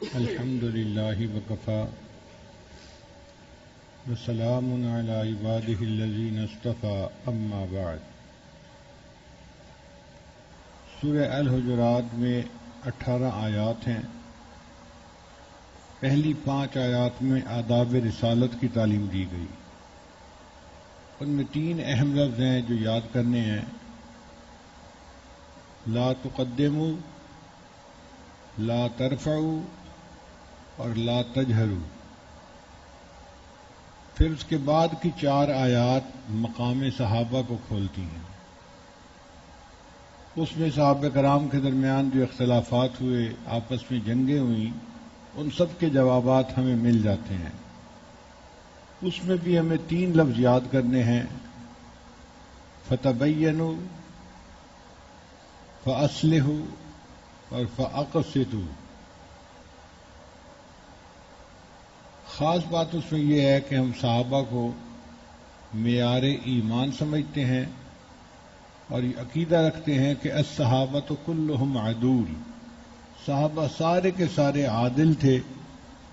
الحمد للہ وکفی وسلام علی عبادہ الذین اصطفی اما بعد۔ سورہ الحجرات میں 18 آیات ہیں۔ پہلی 5 آیات میں آداب رسالت کی تعلیم دی گئی۔ ان میں 3 اہم لفظ ہیں جو یاد کرنے ہیں: لا تقدموا، لا ترفعوا اور لا تجہروا۔ پھر اس کے بعد کی 4 آیات مقام صحابہ کو کھولتی ہیں۔ اس میں صحابہ کرام کے درمیان جو اختلافات ہوئے، آپس میں جنگیں ہوئیں، ان سب کے جوابات ہمیں مل جاتے ہیں۔ اس میں بھی ہمیں 3 لفظ یاد کرنے ہیں: فتبینوا، فاصلحوا اور فاقسطوا۔ خاص بات اس میں یہ ہے کہ ہم صحابہ کو معیار ایمان سمجھتے ہیں اور یہ عقیدہ رکھتے ہیں کہ الصحابۃ کلہم عدول، صحابہ سارے کے سارے عادل تھے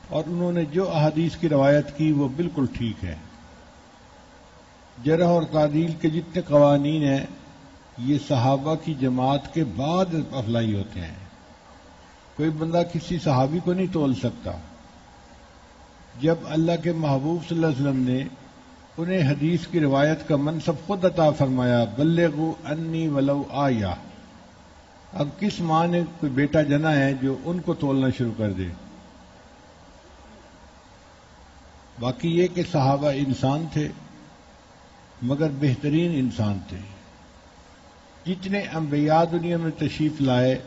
اور انہوں نے جو احادیث کی روایت کی وہ بالکل ٹھیک ہے۔ جرح اور تعدیل کے جتنے قوانین ہیں یہ صحابہ کی جماعت کے بعد اپلائی ہوتے ہیں۔ کوئی بندہ کسی صحابی کو نہیں تول سکتا۔ جب اللہ کے محبوب صلی اللہ علیہ وسلم نے انہیں حدیث کی روایت کا منصب خود عطا فرمایا، بلغوا انی ولو آیہ، اب کس ماں نے کوئی بیٹا جنا ہے جو ان کو تولنا شروع کر دے؟ باقی یہ کہ صحابہ انسان تھے مگر بہترین انسان تھے۔ جتنے انبیاء دنیا میں تشریف لائے،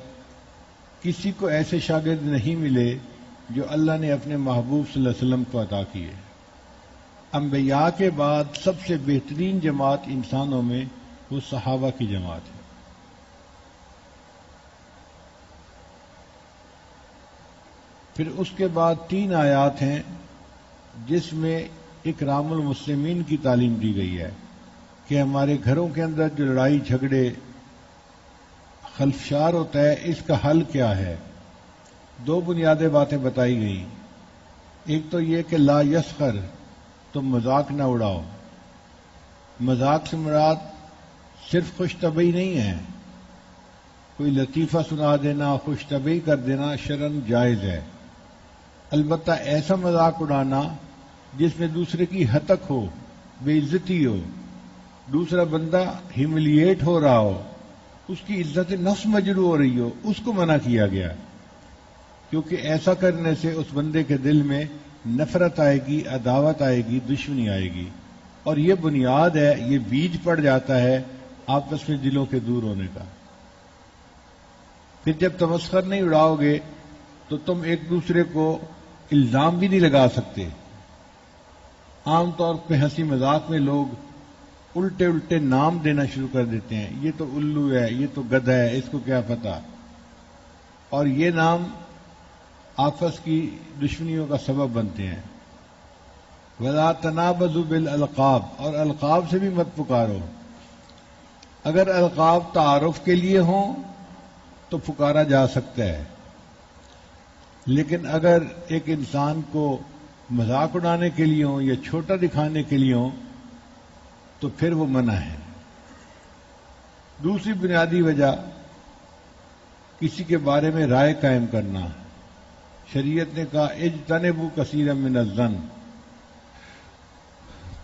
کسی کو ایسے شاگرد نہیں ملے جو اللہ نے اپنے محبوب صلی اللہ علیہ وسلم کو عطا کیے۔ انبیاء کے بعد سب سے بہترین جماعت انسانوں میں وہ صحابہ کی جماعت ہے۔ پھر اس کے بعد 3 آیات ہیں جس میں اکرام المسلمین کی تعلیم دی گئی ہے کہ ہمارے گھروں کے اندر جو لڑائی جھگڑے خلفشار ہوتا ہے اس کا حل کیا ہے۔ 2 بنیادی باتیں بتائی گئیں۔ ایک تو یہ کہ لا یسخر، تم مذاق نہ اڑاؤ۔ مذاق سے مراد صرف خوش طبعی نہیں ہے، کوئی لطیفہ سنا دینا، خوش طبعی کر دینا شرعاً جائز ہے، البتہ ایسا مذاق اڑانا جس میں دوسرے کی ہتک ہو، بے عزتی ہو، دوسرا بندہ ہیملیٹ ہو رہا ہو، اس کی عزت نفس مجروح ہو رہی ہو، اس کو منع کیا گیا، کیونکہ ایسا کرنے سے اس بندے کے دل میں نفرت آئے گی، عداوت آئے گی، دشمنی آئے گی، اور یہ بنیاد ہے، یہ بیج پڑ جاتا ہے آپس میں دلوں کے دور ہونے کا۔ پھر جب تمسخر نہیں اڑاؤ گے تو تم ایک دوسرے کو الزام بھی نہیں لگا سکتے۔ عام طور پہ ہنسی مذاق میں لوگ الٹے الٹے نام دینا شروع کر دیتے ہیں، یہ تو الو ہے، یہ تو گدھا ہے، اس کو کیا پتہ، اور یہ نام آپس کی دشمنیوں کا سبب بنتے ہیں۔ وَلَا تَنَابَزُوا بِالْأَلْقَابِ، اور القاب سے بھی مت پکارو۔ اگر القاب تعارف کے لیے ہوں تو پکارا جا سکتا ہے، لیکن اگر ایک انسان کو مذاق اڑانے کے لیے ہوں یا چھوٹا دکھانے کے لیے ہوں تو پھر وہ منع ہے۔ دوسری بنیادی وجہ کسی کے بارے میں رائے قائم کرنا۔ شریعت نے کہا اجتنبوا کثیرا من الظن،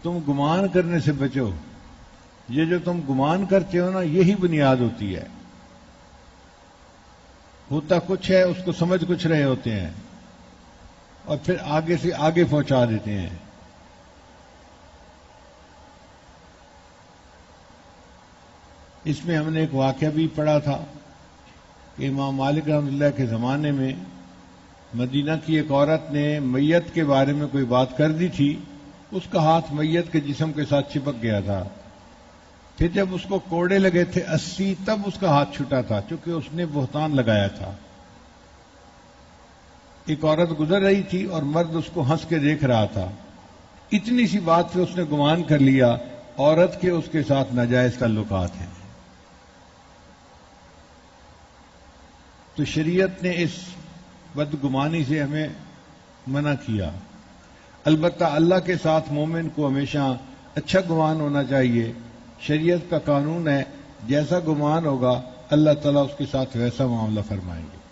تم گمان کرنے سے بچو۔ یہ جو تم گمان کرتے ہو نا، یہی بنیاد ہوتی ہے۔ ہوتا کچھ ہے، اس کو سمجھ کچھ رہے ہوتے ہیں اور پھر آگے سے آگے پہنچا دیتے ہیں۔ اس میں ہم نے ایک واقعہ بھی پڑھا تھا کہ امام مالک رحمۃ اللہ کے زمانے میں مدینہ کی ایک عورت نے میت کے بارے میں کوئی بات کر دی تھی، اس کا ہاتھ میت کے جسم کے ساتھ چپک گیا تھا۔ پھر جب اس کو کوڑے لگے تھے 80 تب اس کا ہاتھ چھوٹا تھا، چونکہ اس نے بہتان لگایا تھا۔ ایک عورت گزر رہی تھی اور مرد اس کو ہنس کے دیکھ رہا تھا، اتنی سی بات پہ اس نے گمان کر لیا عورت کے اس کے ساتھ ناجائز تعلقات ہیں۔ تو شریعت نے اس بدگمانی سے ہمیں منع کیا۔ البتہ اللہ کے ساتھ مومن کو ہمیشہ اچھا گمان ہونا چاہیے۔ شریعت کا قانون ہے جیسا گمان ہوگا اللہ تعالیٰ اس کے ساتھ ویسا معاملہ فرمائیں گے۔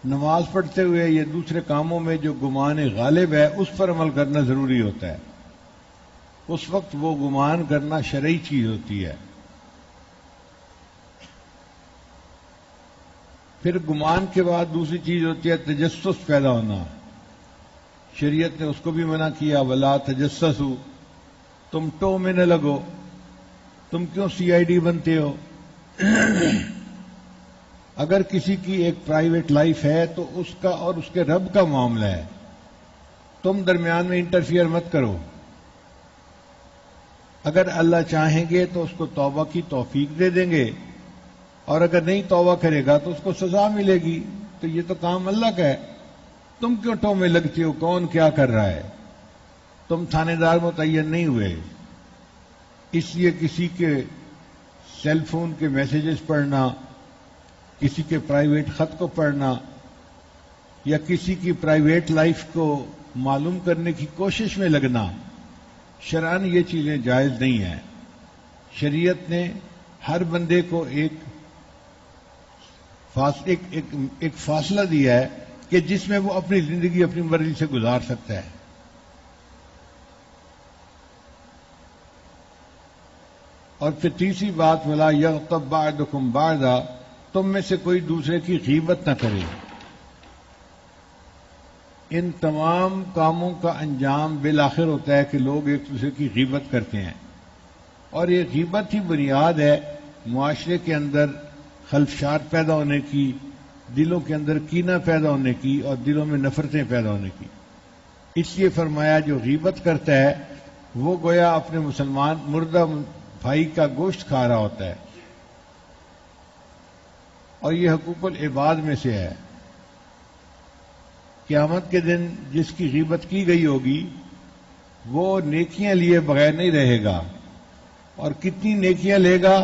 نماز پڑھتے ہوئے یا دوسرے کاموں میں جو گمان غالب ہے اس پر عمل کرنا ضروری ہوتا ہے۔ اس وقت وہ گمان کرنا شرعی چیز ہوتی ہے۔ پھر گمان کے بعد دوسری چیز ہوتی ہے تجسس پیدا ہونا۔ شریعت نے اس کو بھی منع کیا، ولا تجسسوا، تم ٹو میں نہ لگو، تم کیوں سی آئی ڈی بنتے ہو؟ اگر کسی کی ایک پرائیویٹ لائف ہے تو اس کا اور اس کے رب کا معاملہ ہے، تم درمیان میں انٹرفیئر مت کرو۔ اگر اللہ چاہیں گے تو اس کو توبہ کی توفیق دے دیں گے، اور اگر نہیں توبہ کرے گا تو اس کو سزا ملے گی۔ تو یہ تو کام اللہ کا ہے، تم کیوں ٹو میں لگتے ہو؟ کون کیا کر رہا ہے؟ تم تھانے دار متعین نہیں ہوئے، اس لیے کسی کے سیل فون کے میسیجز پڑھنا، کسی کے پرائیویٹ خط کو پڑھنا یا کسی کی پرائیویٹ لائف کو معلوم کرنے کی کوشش میں لگنا، شرعاً یہ چیزیں جائز نہیں ہیں۔ شریعت نے ہر بندے کو ایک فاصلہ دیا ہے کہ جس میں وہ اپنی زندگی اپنی مرضی سے گزار سکتا ہے۔ اور پھر تیسری بات، ولا یغتب بعضکم بعضا، تم میں سے کوئی دوسرے کی غیبت نہ کرے۔ ان تمام کاموں کا انجام بالآخر ہوتا ہے کہ لوگ ایک دوسرے کی غیبت کرتے ہیں، اور یہ غیبت ہی بنیاد ہے معاشرے کے اندر خلفشات پیدا ہونے کی، دلوں کے اندر کینہ پیدا ہونے کی اور دلوں میں نفرتیں پیدا ہونے کی۔ اس لیے فرمایا جو غیبت کرتا ہے وہ گویا اپنے مسلمان مردہ بھائی کا گوشت کھا رہا ہوتا ہے، اور یہ حقوق العباد میں سے ہے۔ قیامت کے دن جس کی غیبت کی گئی ہوگی وہ نیکیاں لیے بغیر نہیں رہے گا، اور کتنی نیکیاں لے گا؟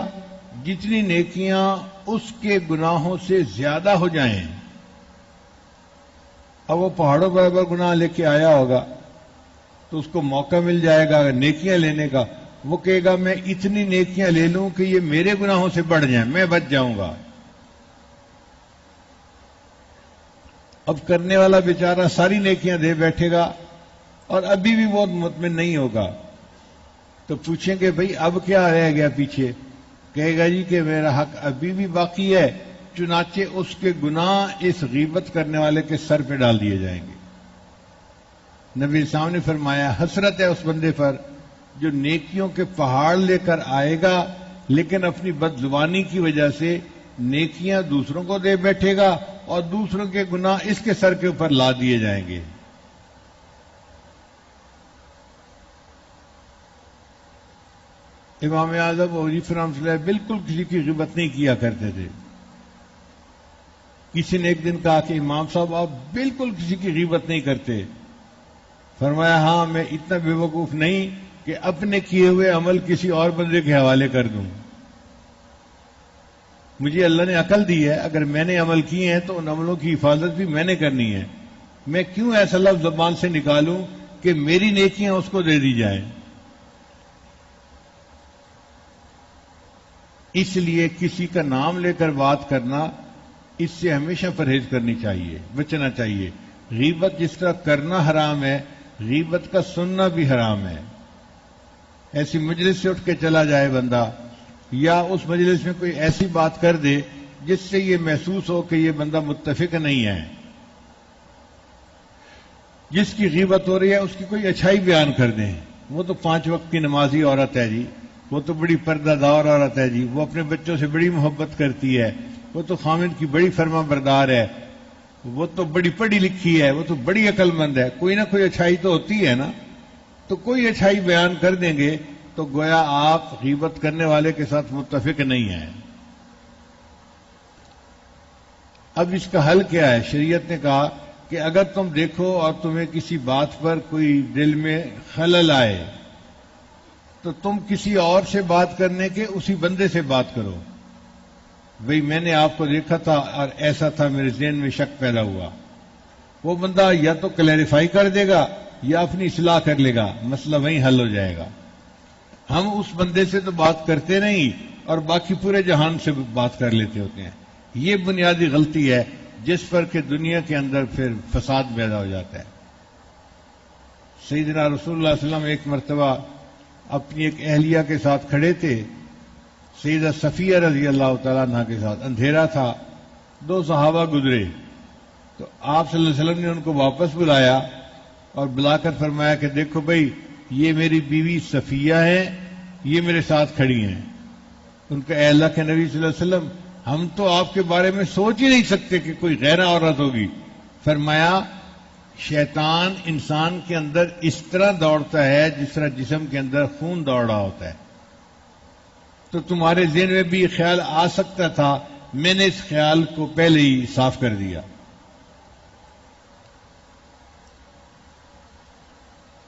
جتنی نیکیاں اس کے گناہوں سے زیادہ ہو جائیں۔ اب وہ پہاڑوں برابر گناہ لے کے آیا ہوگا تو اس کو موقع مل جائے گا نیکیاں لینے کا، وہ کہے گا میں اتنی نیکیاں لے لوں کہ یہ میرے گناہوں سے بڑھ جائیں، میں بچ جاؤں گا۔ اب کرنے والا بیچارہ ساری نیکیاں دے بیٹھے گا اور ابھی بھی بہت مطمئن نہیں ہوگا، تو پوچھیں گے بھئی اب کیا رہ گیا پیچھے؟ کہے گا جی کہ میرا حق ابھی بھی باقی ہے، چنانچہ اس کے گناہ اس غیبت کرنے والے کے سر پہ ڈال دیے جائیں گے۔ نبی صاحب نے فرمایا حسرت ہے اس بندے پر جو نیکیوں کے پہاڑ لے کر آئے گا لیکن اپنی بدزبانی کی وجہ سے نیکیاں دوسروں کو دے بیٹھے گا اور دوسروں کے گناہ اس کے سر کے اوپر لا دیے جائیں گے۔ امام اعظم اور حنیفہ رحمۃ اللہ بالکل کسی کی غیبت نہیں کیا کرتے تھے۔ کسی نے ایک دن کہا کہ امام صاحب آپ بالکل کسی کی غیبت نہیں کرتے۔ فرمایا ہاں میں اتنا بے وقوف نہیں کہ اپنے کیے ہوئے عمل کسی اور بندے کے حوالے کر دوں۔ مجھے اللہ نے عقل دی ہے، اگر میں نے عمل کیے ہیں تو ان عملوں کی حفاظت بھی میں نے کرنی ہے۔ میں کیوں ایسا لفظ زبان سے نکالوں کہ میری نیکیاں اس کو دے دی جائیں؟ اس لیے کسی کا نام لے کر بات کرنا، اس سے ہمیشہ پرہیز کرنی چاہیے، بچنا چاہیے۔ غیبت جس طرح کرنا حرام ہے، غیبت کا سننا بھی حرام ہے۔ ایسی مجلس سے اٹھ کے چلا جائے بندہ، یا اس مجلس میں کوئی ایسی بات کر دے جس سے یہ محسوس ہو کہ یہ بندہ متفق نہیں ہے۔ جس کی غیبت ہو رہی ہے اس کی کوئی اچھائی بیان کر دیں، وہ تو 5 وقت کی نمازی عورت ہے جی، وہ تو بڑی پردہ دار عورت ہے جی، وہ اپنے بچوں سے بڑی محبت کرتی ہے، وہ تو خامد کی بڑی فرما بردار ہے، وہ تو بڑی پڑھی لکھی ہے، وہ تو بڑی عقل مند ہے۔ کوئی نہ کوئی اچھائی تو ہوتی ہے نا، تو کوئی اچھائی بیان کر دیں گے تو گویا آپ غیبت کرنے والے کے ساتھ متفق نہیں ہیں۔ اب اس کا حل کیا ہے؟ شریعت نے کہا کہ اگر تم دیکھو اور تمہیں کسی بات پر کوئی دل میں خلل آئے تو تم کسی اور سے بات کرنے کے اسی بندے سے بات کرو۔ بھئی میں نے آپ کو دیکھا تھا اور ایسا تھا، میرے ذہن میں شک پیدا ہوا، وہ بندہ یا تو کلیریفائی کر دے گا یا اپنی اصلاح کر لے گا، مسئلہ وہیں حل ہو جائے گا۔ ہم اس بندے سے تو بات کرتے نہیں اور باقی پورے جہان سے بات کر لیتے ہوتے ہیں۔ یہ بنیادی غلطی ہے جس پر کہ دنیا کے اندر پھر فساد پیدا ہو جاتا ہے۔ سیدنا رسول اللہ صلی اللہ علیہ وسلم ایک مرتبہ اپنی ایک اہلیہ کے ساتھ کھڑے تھے، سیدہ صفیہ رضی اللہ تعالیٰ عنہ کے ساتھ، اندھیرا تھا، دو صحابہ گزرے تو آپ صلی اللہ علیہ وسلم نے ان کو واپس بلایا اور بلا کر فرمایا کہ دیکھو بھئی، یہ میری بیوی صفیہ ہے، یہ میرے ساتھ کھڑی ہیں۔ ان کا اے اللہ کے نبی صلی اللہ علیہ وسلم، ہم تو آپ کے بارے میں سوچ ہی نہیں سکتے کہ کوئی غیر عورت ہوگی۔ فرمایا شیطان انسان کے اندر اس طرح دوڑتا ہے جس طرح جسم کے اندر خون دوڑ رہا ہوتا ہے، تو تمہارے ذہن میں بھی یہ خیال آ سکتا تھا، میں نے اس خیال کو پہلے ہی صاف کر دیا۔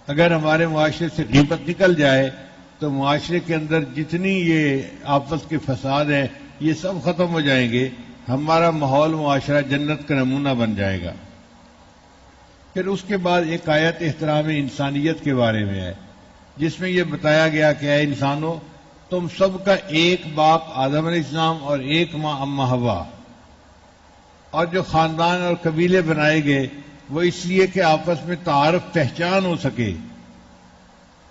اگر ہمارے معاشرے سے غیبت نکل جائے تو معاشرے کے اندر جتنی یہ آپس کے فساد ہیں یہ سب ختم ہو جائیں گے، ہمارا ماحول معاشرہ جنت کا نمونہ بن جائے گا۔ پھر اس کے بعد ایک آیت احترام انسانیت کے بارے میں ہے، جس میں یہ بتایا گیا کہ اے انسانوں، تم سب کا ایک باپ آدم علیہ السلام اور ایک ماں اماں حوا، اور جو خاندان اور قبیلے بنائے گئے وہ اس لیے کہ آپس میں تعارف پہچان ہو سکے۔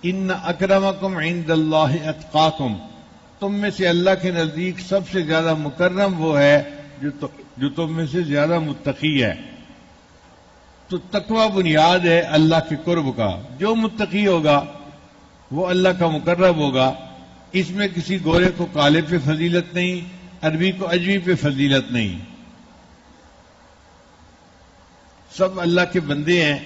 ان اکرمکم عند اللہ اتقاکم، تم میں سے اللہ کے نزدیک سب سے زیادہ مکرم وہ ہے جو تم میں سے زیادہ متقی ہے۔ تو تقوی بنیاد ہے اللہ کے قرب کا، جو متقی ہوگا وہ اللہ کا مقرب ہوگا۔ اس میں کسی گورے کو کالے پہ فضیلت نہیں، عربی کو اجمی پہ فضیلت نہیں، سب اللہ کے بندے ہیں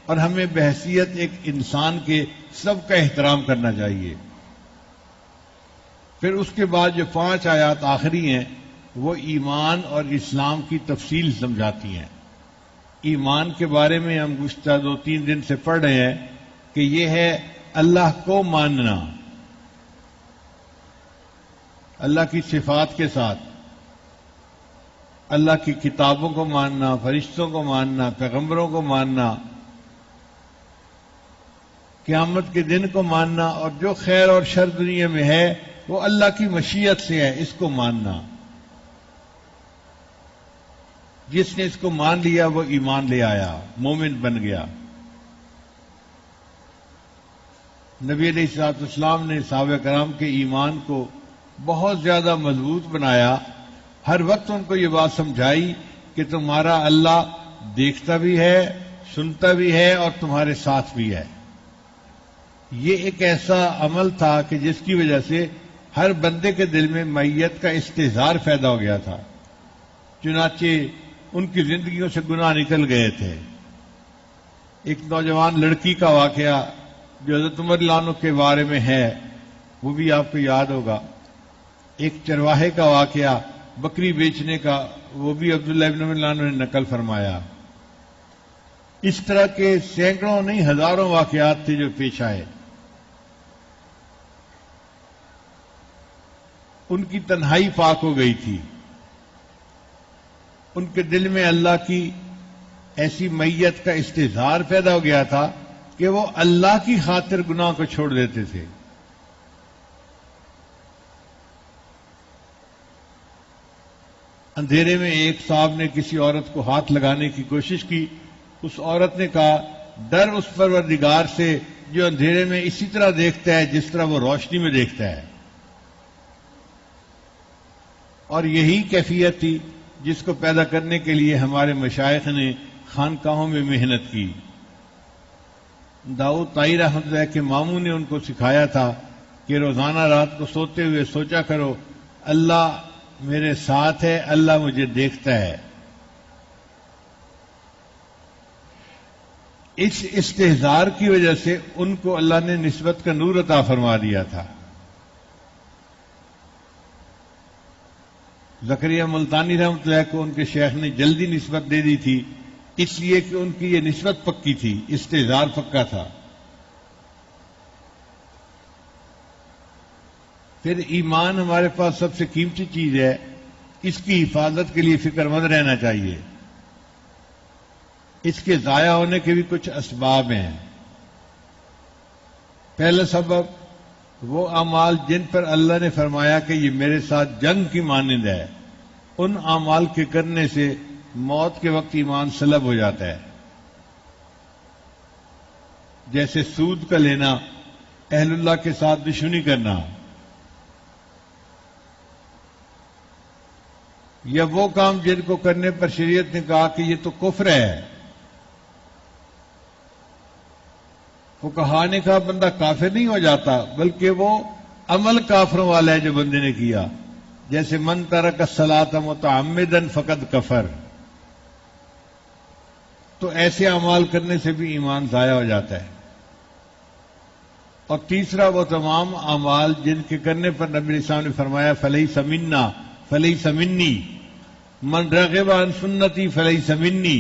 اور ہمیں بحیثیت ایک انسان کے سب کا احترام کرنا چاہیے۔ پھر اس کے بعد جو 5 آیات آخری ہیں وہ ایمان اور اسلام کی تفصیل سمجھاتی ہیں۔ ایمان کے بارے میں ہم گزشتہ 2-3 دن سے پڑھ رہے ہیں کہ یہ ہے اللہ کو ماننا، اللہ کی صفات کے ساتھ، اللہ کی کتابوں کو ماننا، فرشتوں کو ماننا، پیغمبروں کو ماننا، قیامت کے دن کو ماننا، اور جو خیر اور شر دنیا میں ہے وہ اللہ کی مشیت سے ہے، اس کو ماننا۔ جس نے اس کو مان لیا وہ ایمان لے آیا، مومن بن گیا۔ نبی علیہ الصلوۃ والسلام نے صحابہ کرام کے ایمان کو بہت زیادہ مضبوط بنایا، ہر وقت ان کو یہ بات سمجھائی کہ تمہارا اللہ دیکھتا بھی ہے، سنتا بھی ہے اور تمہارے ساتھ بھی ہے۔ یہ ایک ایسا عمل تھا کہ جس کی وجہ سے ہر بندے کے دل میں معیت کا استحضار پیدا ہو گیا تھا، چنانچہ ان کی زندگیوں سے گناہ نکل گئے تھے۔ ایک نوجوان لڑکی کا واقعہ جو حضرت عمر رضی اللہ عنہ کے بارے میں ہے وہ بھی آپ کو یاد ہوگا۔ ایک چرواہے کا واقعہ، بکری بیچنے کا، وہ بھی عبداللہ ابن عمر رضی اللہ عنہ نے نقل فرمایا۔ اس طرح کے سینکڑوں نہیں ہزاروں واقعات تھے جو پیش آئے۔ ان کی تنہائی پاک ہو گئی تھی، ان کے دل میں اللہ کی ایسی معیت کا استحضار پیدا ہو گیا تھا کہ وہ اللہ کی خاطر گناہ کو چھوڑ دیتے تھے۔ اندھیرے میں ایک صاحب نے کسی عورت کو ہاتھ لگانے کی کوشش کی، اس عورت نے کہا ڈر اس پروردگار سے جو اندھیرے میں اسی طرح دیکھتا ہے جس طرح وہ روشنی میں دیکھتا ہے۔ اور یہی کیفیت تھی جس کو پیدا کرنے کے لیے ہمارے مشائخ نے خانقاہوں میں محنت کی۔ داؤد طائی رحمۃ اللہ کے ماموں نے ان کو سکھایا تھا کہ روزانہ رات کو سوتے ہوئے سوچا کرو اللہ میرے ساتھ ہے، اللہ مجھے دیکھتا ہے۔ اس استحضار کی وجہ سے ان کو اللہ نے نسبت کا نور عطا فرما دیا تھا۔ زکریا ملتانی رحمۃ اللہ کو ان کے شیخ نے جلدی نسبت دے دی تھی، اس لیے کہ ان کی یہ نسبت پکی تھی، استحضار پکا تھا۔ پھر ایمان ہمارے پاس سب سے قیمتی چیز ہے اس کی حفاظت کے لیے فکر مند رہنا چاہیے. اس کے ضائع ہونے کے بھی کچھ اسباب ہیں. پہلا سبب وہ اعمال جن پر اللہ نے فرمایا کہ یہ میرے ساتھ جنگ کی مانند ہے، ان اعمال کے کرنے سے موت کے وقت ایمان سلب ہو جاتا ہے. جیسے سود کا لینا، اہل اللہ کے ساتھ دشمنی کرنا، یا وہ کام جن کو کرنے پر شریعت نے کہا کہ یہ تو کفر ہے. فقہا نے کہا بندہ کافر نہیں ہو جاتا، بلکہ وہ عمل کافروں والا ہے جو بندے نے کیا. جیسے من ترک الصلاۃ متعمدا فقد کفر. تو ایسے اعمال کرنے سے بھی ایمان ضائع ہو جاتا ہے. اور تیسرا وہ تمام اعمال جن کے کرنے پر نبی علیہ السلام نے فرمایا فلیس منا فلیس منی، من رغب عن سنتی فلیس منی.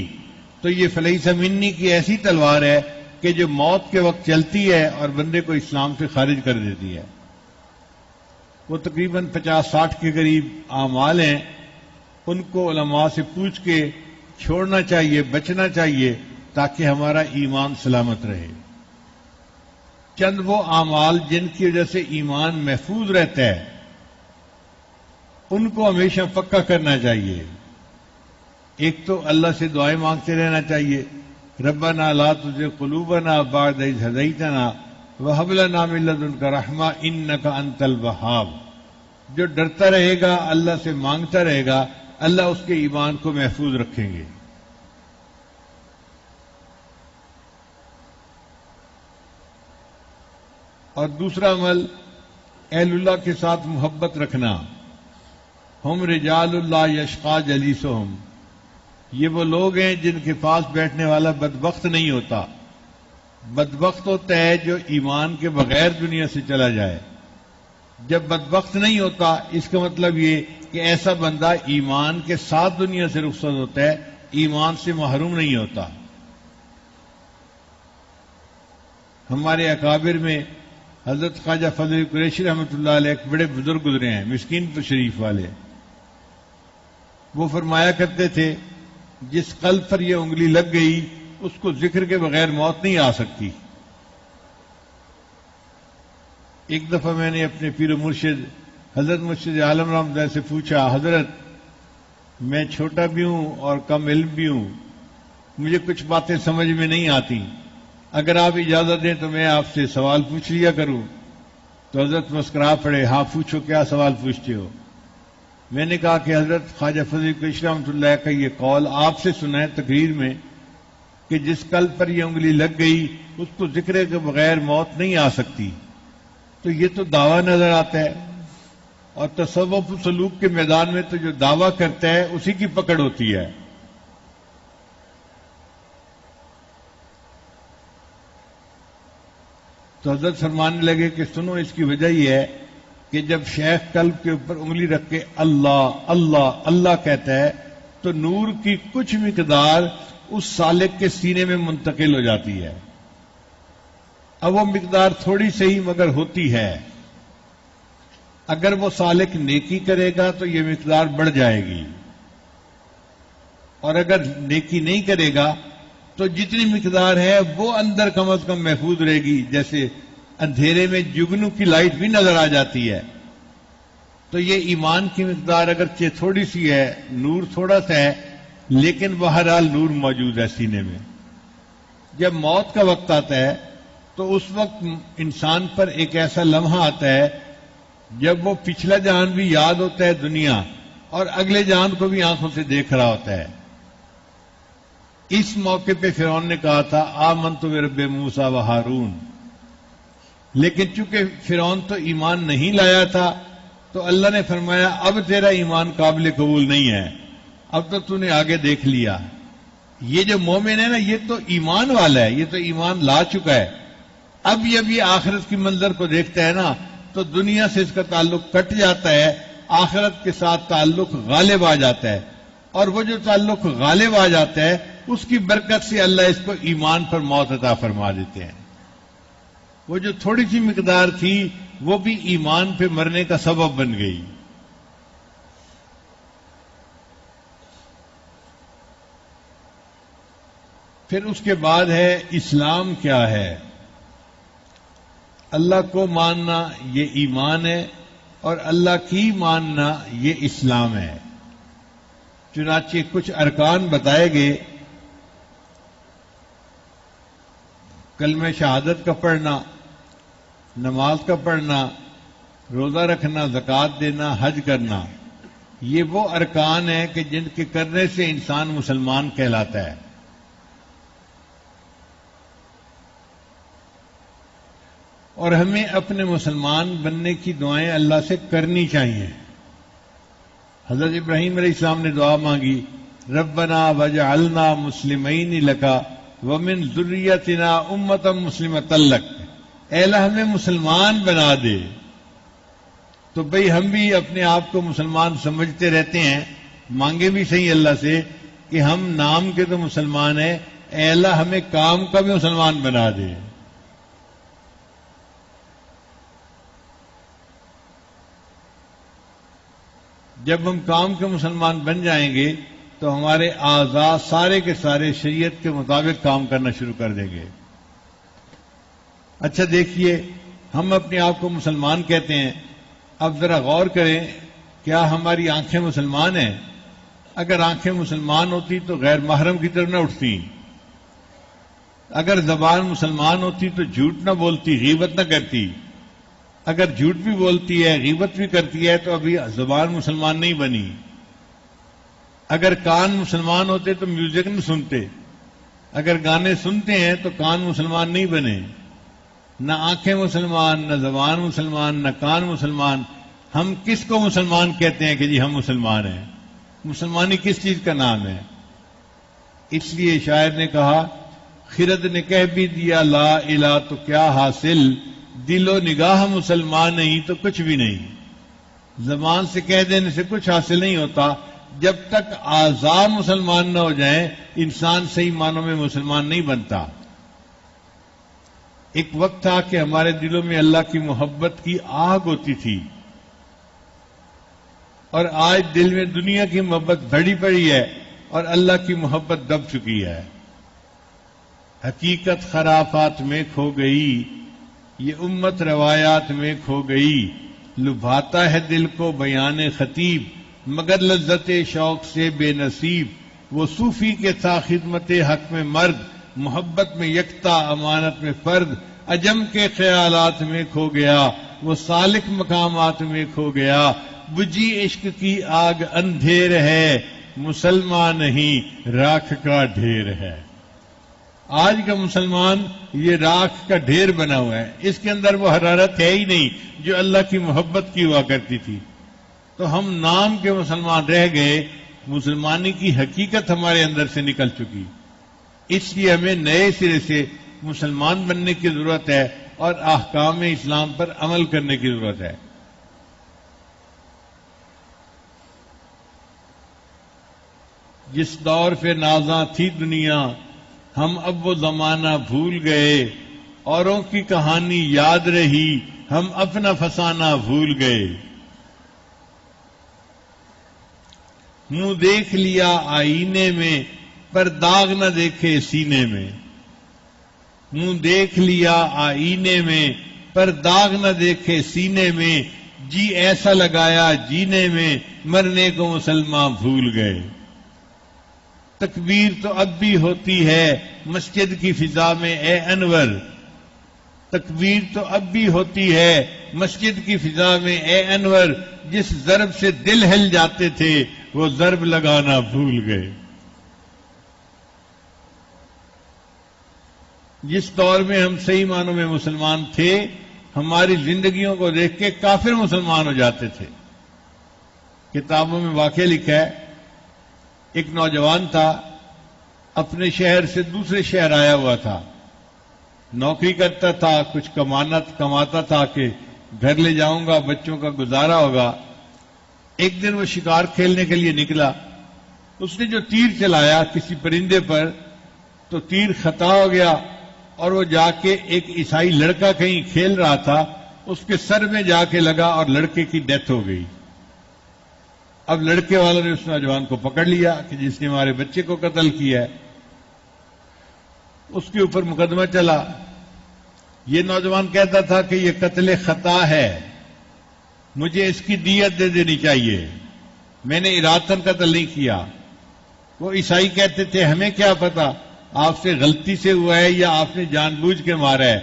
تو یہ فلیس منی کی ایسی تلوار ہے کہ جو موت کے وقت چلتی ہے اور بندے کو اسلام سے خارج کر دیتی ہے. وہ تقریباً 50-60 کے قریب اعمال ہیں. ان کو علماء سے پوچھ کے چھوڑنا چاہیے، بچنا چاہیے تاکہ ہمارا ایمان سلامت رہے. چند وہ اعمال جن کی وجہ سے ایمان محفوظ رہتا ہے ان کو ہمیشہ پکا کرنا چاہیے. ایک تو اللہ سے دعائیں مانگتے رہنا چاہیے، ربنا لا تزغ قلوبنا بعد إذ هديتنا وهب لنا من لدنك رحمة إنك أنت الوهاب. جو ڈرتا رہے گا، اللہ سے مانگتا رہے گا، اللہ اس کے ایمان کو محفوظ رکھیں گے. اور دوسرا عمل اہل اللہ کے ساتھ محبت رکھنا. ہم رجال اللہ یشقا جلیسہم. یہ وہ لوگ ہیں جن کے پاس بیٹھنے والا بدبخت نہیں ہوتا. بدبخت ہوتا ہے جو ایمان کے بغیر دنیا سے چلا جائے. جب بدبخت نہیں ہوتا اس کا مطلب یہ کہ ایسا بندہ ایمان کے ساتھ دنیا سے رخصت ہوتا ہے، ایمان سے محروم نہیں ہوتا. ہمارے اکابر میں حضرت خواجہ فضل قریشی رحمۃ اللہ علیہ ایک بڑے بزرگ گزرے ہیں، مسکین پور شریف والے. وہ فرمایا کرتے تھے جس قلب پر یہ انگلی لگ گئی اس کو ذکر کے بغیر موت نہیں آ سکتی. ایک دفعہ میں نے اپنے پیر و مرشد حضرت مرشد عالم رحمۃ اللہ سے پوچھا، حضرت میں چھوٹا بھی ہوں اور کم علم بھی ہوں، مجھے کچھ باتیں سمجھ میں نہیں آتی، اگر آپ اجازت دیں تو میں آپ سے سوال پوچھ لیا کروں. تو حضرت مسکرا پڑے، ہاں پوچھو، کیا سوال پوچھتے ہو؟ میں نے کہا کہ حضرت خواجہ فضل قریشی رحمۃ اللہ کا یہ قول آپ سے سنا ہے تقریر میں کہ جس قلب پر یہ انگلی لگ گئی اس کو ذکر کے بغیر موت نہیں آ سکتی. تو یہ تو دعویٰ نظر آتا ہے، اور تصوف و سلوک کے میدان میں تو جو دعویٰ کرتا ہے اسی کی پکڑ ہوتی ہے. تو حضرت فرمانے لگے کہ سنو، اس کی وجہ یہ ہے کہ جب شیخ قلب کے اوپر انگلی رکھ کے اللہ اللہ اللہ کہتا ہے تو نور کی کچھ مقدار اس سالک کے سینے میں منتقل ہو جاتی ہے. اب وہ مقدار تھوڑی سے ہی مگر ہوتی ہے. اگر وہ سالک نیکی کرے گا تو یہ مقدار بڑھ جائے گی، اور اگر نیکی نہیں کرے گا تو جتنی مقدار ہے وہ اندر کم از کم محفوظ رہے گی. جیسے اندھیرے میں جگنو کی لائٹ بھی نظر آ جاتی ہے. تو یہ ایمان کی مقدار اگرچہ تھوڑی سی ہے، نور تھوڑا سا ہے، لیکن بہرحال نور موجود ہے سینے میں. جب موت کا وقت آتا ہے تو اس وقت انسان پر ایک ایسا لمحہ آتا ہے جب وہ پچھلا جہان بھی یاد ہوتا ہے دنیا، اور اگلے جہان کو بھی آنکھوں سے دیکھ رہا ہوتا ہے. اس موقع پہ فرعون نے کہا تھا آمنت برب موسیٰ و ہارون، لیکن چونکہ فرعون تو ایمان نہیں لایا تھا تو اللہ نے فرمایا اب تیرا ایمان قابل قبول نہیں ہے، اب تو نے آگے دیکھ لیا. یہ جو مومن ہے نا، یہ تو ایمان والا ہے، یہ تو ایمان لا چکا ہے. اب یہ آخرت کی منظر کو دیکھتا ہے نا تو دنیا سے اس کا تعلق کٹ جاتا ہے، آخرت کے ساتھ تعلق غالب آ جاتا ہے. اور وہ جو تعلق غالب آ جاتا ہے اس کی برکت سے اللہ اس کو ایمان پر موت عطا فرما دیتے ہیں. وہ جو تھوڑی سی مقدار تھی وہ بھی ایمان پہ مرنے کا سبب بن گئی. پھر اس کے بعد ہے اسلام کیا ہے. اللہ کو ماننا یہ ایمان ہے اور اللہ کی ماننا یہ اسلام ہے. چنانچہ کچھ ارکان بتائے گئے. کلمہ شہادت کا پڑھنا، نماز کا پڑھنا، روزہ رکھنا، زکوٰۃ دینا، حج کرنا، یہ وہ ارکان ہیں کہ جن کے کرنے سے انسان مسلمان کہلاتا ہے. اور ہمیں اپنے مسلمان بننے کی دعائیں اللہ سے کرنی چاہیے. حضرت ابراہیم علیہ السلام نے دعا مانگی، ربنا وجعلنا مسلمین لک ومن ذریتنا امۃ مسلمۃ لک، اے اللہ ہمیں مسلمان بنا دے. تو بھئی ہم بھی اپنے آپ کو مسلمان سمجھتے رہتے ہیں، مانگے بھی صحیح اللہ سے کہ ہم نام کے تو مسلمان ہیں، اے اللہ ہمیں کام کا بھی مسلمان بنا دے. جب ہم کام کے مسلمان بن جائیں گے تو ہمارے اعضاء سارے کے سارے شریعت کے مطابق کام کرنا شروع کر دیں گے. اچھا دیکھیے، ہم اپنے آپ کو مسلمان کہتے ہیں. اب ذرا غور کریں، کیا ہماری آنکھیں مسلمان ہیں؟ اگر آنکھیں مسلمان ہوتی تو غیر محرم کی طرف نہ اٹھتی. اگر زبان مسلمان ہوتی تو جھوٹ نہ بولتی، غیبت نہ کرتی. اگر جھوٹ بھی بولتی ہے، غیبت بھی کرتی ہے، تو ابھی زبان مسلمان نہیں بنی. اگر کان مسلمان ہوتے تو میوزک نہ سنتے. اگر گانے سنتے ہیں تو کان مسلمان نہیں بنے. نہ آنکھیں مسلمان، نہ زبان مسلمان، نہ کان مسلمان. ہم کس کو مسلمان کہتے ہیں کہ جی ہم مسلمان ہیں؟ مسلمانی کس چیز کا نام ہے؟ اس لیے شاعر نے کہا، خرد نے کہہ بھی دیا لا الہ تو کیا حاصل، دل و نگاہ مسلمان نہیں تو کچھ بھی نہیں. زبان سے کہہ دینے سے کچھ حاصل نہیں ہوتا. جب تک اعضاء مسلمان نہ ہو جائیں انسان صحیح معنوں میں مسلمان نہیں بنتا. ایک وقت تھا کہ ہمارے دلوں میں اللہ کی محبت کی آگ ہوتی تھی، اور آج دل میں دنیا کی محبت بڑھی پڑی ہے اور اللہ کی محبت دب چکی ہے. حقیقت خرافات میں کھو گئی، یہ امت روایات میں کھو گئی. لبھاتا ہے دل کو بیان خطیب، مگر لذت شوق سے بے نصیب. وہ صوفی کے تھا خدمت حق میں مرد، محبت میں یکتا امانت میں فرد. عجم کے خیالات میں کھو گیا، وہ سالک مقامات میں کھو گیا. بجھی عشق کی آگ اندھیر ہے، مسلمان نہیں راکھ کا ڈھیر ہے. آج کا مسلمان یہ راکھ کا ڈھیر بنا ہوا ہے، اس کے اندر وہ حرارت ہے ہی نہیں جو اللہ کی محبت کی ہوا کرتی تھی. تو ہم نام کے مسلمان رہ گئے، مسلمانی کی حقیقت ہمارے اندر سے نکل چکی. اس لیے ہمیں نئے سرے سے مسلمان بننے کی ضرورت ہے اور احکام اسلام پر عمل کرنے کی ضرورت ہے. جس دور پہ نازاں تھی دنیا، ہم اب وہ زمانہ بھول گئے. اوروں کی کہانی یاد رہی، ہم اپنا فسانہ بھول گئے. منہ دیکھ لیا آئینے میں، پر داغ نہ دیکھے سینے میں. منہ دیکھ لیا آئینے میں، پر داغ نہ دیکھے سینے میں. جی ایسا لگایا جینے میں، مرنے کو مسلمان بھول گئے. تکبیر تو اب بھی ہوتی ہے مسجد کی فضا میں اے انور. تکبیر تو اب بھی ہوتی ہے مسجد کی فضا میں اے انور. جس ضرب سے دل ہل جاتے تھے وہ ضرب لگانا بھول گئے. جس دور میں ہم صحیح معنوں میں مسلمان تھے، ہماری زندگیوں کو دیکھ کے کافر مسلمان ہو جاتے تھے. کتابوں میں واقعہ لکھا ہے، ایک نوجوان تھا، اپنے شہر سے دوسرے شہر آیا ہوا تھا. نوکری کرتا تھا، کچھ کماتا تھا کہ گھر لے جاؤں گا، بچوں کا گزارا ہوگا. ایک دن وہ شکار کھیلنے کے لیے نکلا. اس نے جو تیر چلایا کسی پرندے پر تو تیر خطا ہو گیا اور وہ جا کے ایک عیسائی لڑکا کہیں کھیل رہا تھا، اس کے سر میں جا کے لگا اور لڑکے کی ڈیتھ ہو گئی. اب لڑکے والوں نے اس نوجوان کو پکڑ لیا کہ جس نے ہمارے بچے کو قتل کیا ہے. اس کے اوپر مقدمہ چلا. یہ نوجوان کہتا تھا کہ یہ قتل خطا ہے، مجھے اس کی دیت دے دینی چاہیے، میں نے ارادتاً قتل نہیں کیا. وہ عیسائی کہتے تھے ہمیں کیا پتا آپ سے غلطی سے ہوا ہے یا آپ نے جان بوجھ کے مارا ہے،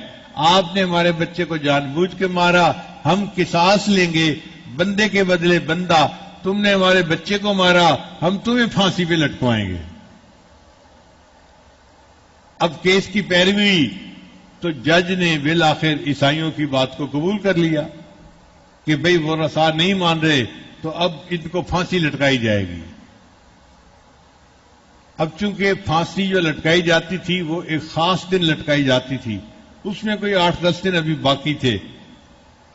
آپ نے ہمارے بچے کو جان بوجھ کے مارا، ہم قصاص لیں گے، بندے کے بدلے بندہ، تم نے ہمارے بچے کو مارا، ہم تمہیں پھانسی پہ لٹکوائیں گے. اب کیس کی پیروی تو جج نے بالآخر عیسائیوں کی بات کو قبول کر لیا کہ بھئی وہ رسا نہیں مان رہے تو اب ان کو پھانسی لٹکائی جائے گی. اب چونکہ پھانسی جو لٹکائی جاتی تھی وہ ایک خاص دن لٹکائی جاتی تھی، اس میں کوئی 8-10 دن ابھی باقی تھے،